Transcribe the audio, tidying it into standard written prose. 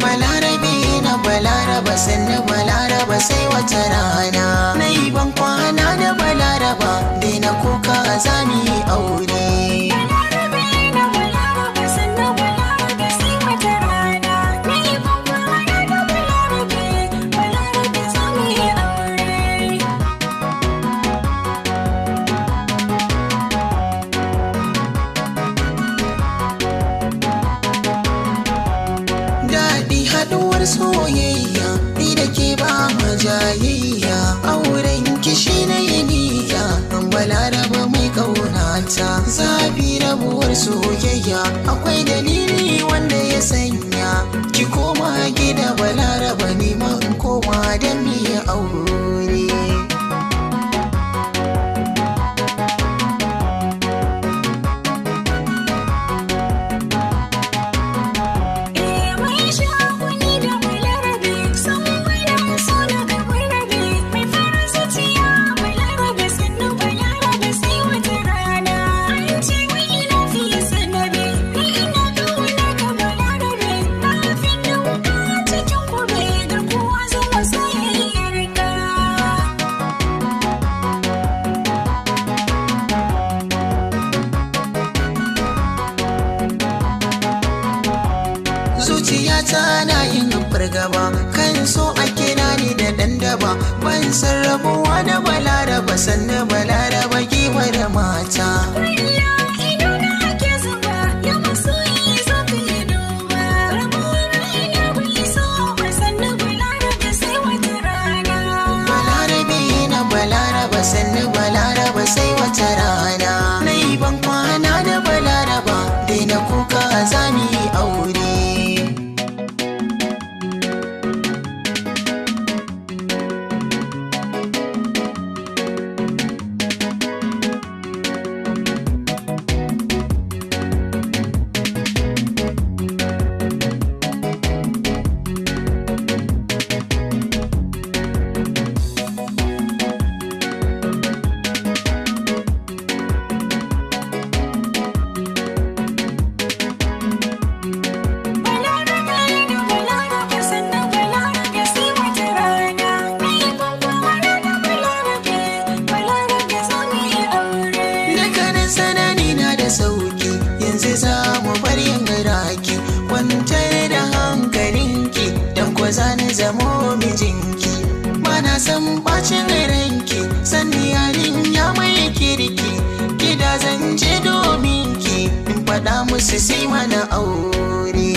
balarabe na balaraba sannu balaraba sai wata rana. Na yi ban kwana da balaraba daina kuka za mu yi aure. Haduwar soyayya ni da ke ba mu jayayya, auren kishi na yi niyya, balaraba mai kaunata. Zabi rabuwar soyayya akwai dalili wanda ya sanya ki koma gida balaraba, ni ma in koma da mi aure. Zuciyata na yin fargaba kan so a kira ni da ɗan daba, ban san rabuwa da balaraba sannu balaraba giwa da mata. Balarabe na balaraba sannu balaraba sai wata rana. Na yi ban kwana da balaraba daina kuka za mu yi aure. Sauki yanzu za mu bar yin raki, kwantar da hankalinki don ko za ni zamo mijinki. Bana san bacin ranki sanni yarin ya mai kirki, gida zan je domin ki in faɗa musu sai mana aure.